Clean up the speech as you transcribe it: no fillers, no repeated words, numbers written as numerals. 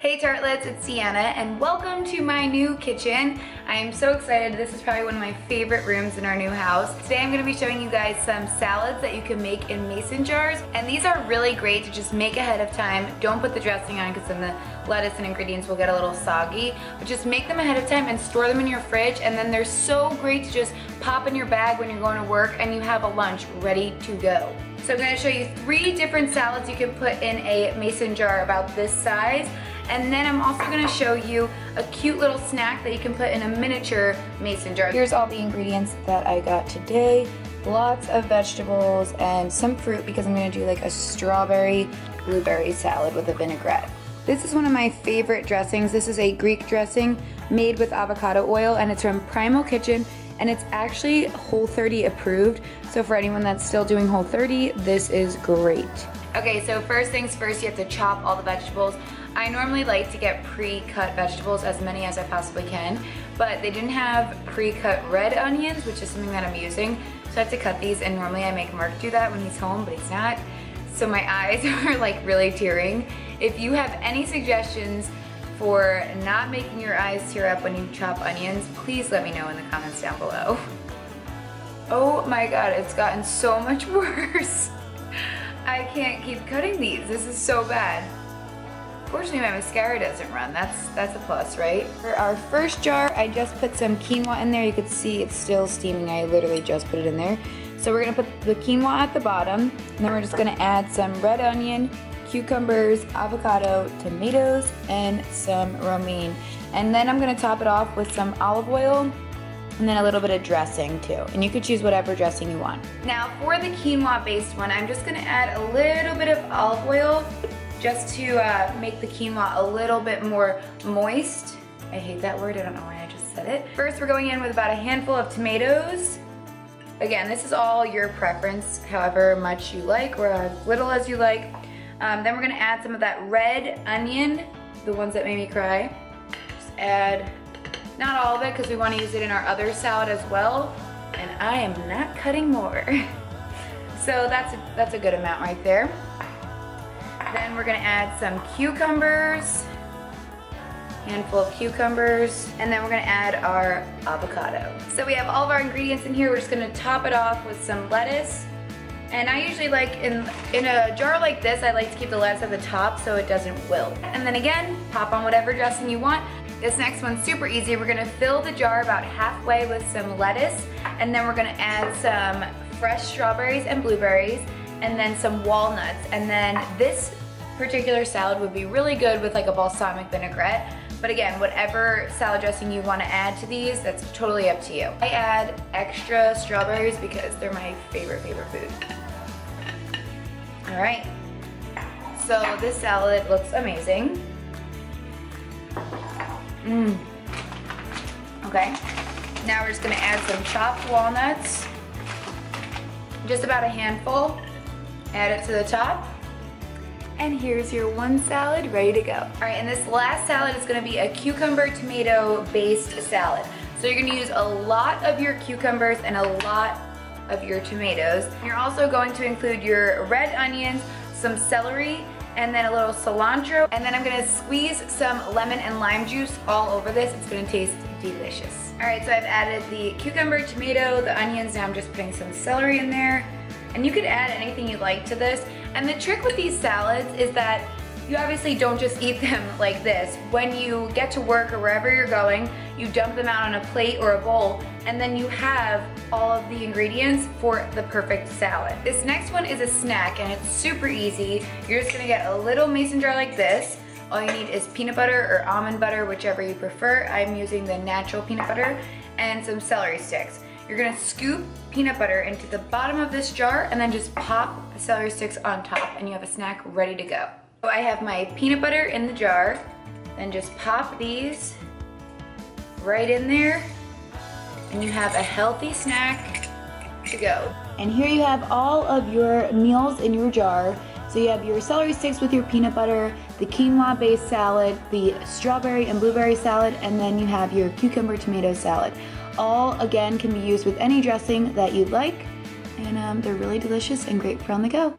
Hey tartelets, it's Deanna and welcome to my new kitchen. I am so excited. This is probably one of my favorite rooms in our new house. Today I'm going to be showing you guys some salads that you can make in mason jars, and these are really great to just make ahead of time. Don't put the dressing on because then the lettuce and ingredients will get a little soggy, but just make them ahead of time and store them in your fridge, and then they're so great to just pop in your bag when you're going to work and you have a lunch ready to go. So I'm going to show you 3 different salads you can put in a mason jar about this size. And then I'm also gonna show you a cute little snack that you can put in a miniature mason jar. Here's all the ingredients that I got today. Lots of vegetables and some fruit because I'm gonna do like a strawberry blueberry salad with a vinaigrette. This is one of my favorite dressings. This is a Greek dressing made with avocado oil, and it's from Primal Kitchen, and it's actually Whole30 approved. So for anyone that's still doing Whole30, this is great. Okay, so first things first, you have to chop all the vegetables. I normally like to get pre-cut vegetables, as many as I possibly can, but they didn't have pre-cut red onions, which is something that I'm using, so I have to cut these, and normally I make Mark do that when he's home, but he's not. So my eyes are like really tearing. If you have any suggestions for not making your eyes tear up when you chop onions, please let me know in the comments down below. Oh my god, it's gotten so much worse. I can't keep cutting these. This is so bad. Fortunately, my mascara doesn't run. That's a plus, right? For our first jar, I just put some quinoa in there. You can see it's still steaming. I literally just put it in there. So we're gonna put the quinoa at the bottom, and then we're just gonna add some red onion, cucumbers, avocado, tomatoes, and some romaine. And then I'm gonna top it off with some olive oil, and then a little bit of dressing too. And you could choose whatever dressing you want. Now for the quinoa based one, I'm just gonna add a little bit of olive oil just to make the quinoa a little bit more moist. I hate that word, I don't know why I just said it. First we're going in with about a handful of tomatoes. Again, this is all your preference, however much you like or as little as you like. Then we're gonna add some of that red onion, the ones that made me cry. Just add, not all of it because we wanna use it in our other salad as well. And I am not cutting more. So that's a good amount right there. Then we're gonna add some cucumbers, handful of cucumbers, and then we're gonna add our avocado. So we have all of our ingredients in here. We're just gonna top it off with some lettuce. And I usually like, in a jar like this, I like to keep the lettuce at the top so it doesn't wilt. And then again, pop on whatever dressing you want. This next one's super easy. We're gonna fill the jar about halfway with some lettuce, and then we're gonna add some fresh strawberries and blueberries, and then some walnuts. And then this particular salad would be really good with like a balsamic vinaigrette. But again, whatever salad dressing you want to add to these, that's totally up to you. I add extra strawberries because they're my favorite food. All right, so this salad looks amazing. Okay, now we're just gonna add some chopped walnuts, just about a handful. Add it to the top. And here's your one salad ready to go. All right, and this last salad is gonna be a cucumber tomato based salad. So you're gonna use a lot of your cucumbers and a lot of your tomatoes. You're also going to include your red onions, some celery, and then a little cilantro. And then I'm gonna squeeze some lemon and lime juice all over this. It's gonna taste delicious. All right, so I've added the cucumber, tomato, the onions. Now I'm just putting some celery in there. And you could add anything you like to this. And the trick with these salads is that you obviously don't just eat them like this. When you get to work or wherever you're going, you dump them out on a plate or a bowl, and then you have all of the ingredients for the perfect salad. This next one is a snack, and it's super easy. You're just gonna get a little mason jar like this. All you need is peanut butter or almond butter, whichever you prefer. I'm using the natural peanut butter, and some celery sticks. You're gonna scoop peanut butter into the bottom of this jar and then just pop the celery sticks on top, and you have a snack ready to go. So I have my peanut butter in the jar, then just pop these right in there, and you have a healthy snack to go. And here you have all of your meals in your jar. So you have your celery sticks with your peanut butter, the quinoa based salad, the strawberry and blueberry salad, and then you have your cucumber tomato salad. All, again, can be used with any dressing that you'd like, and they're really delicious and great for on the go.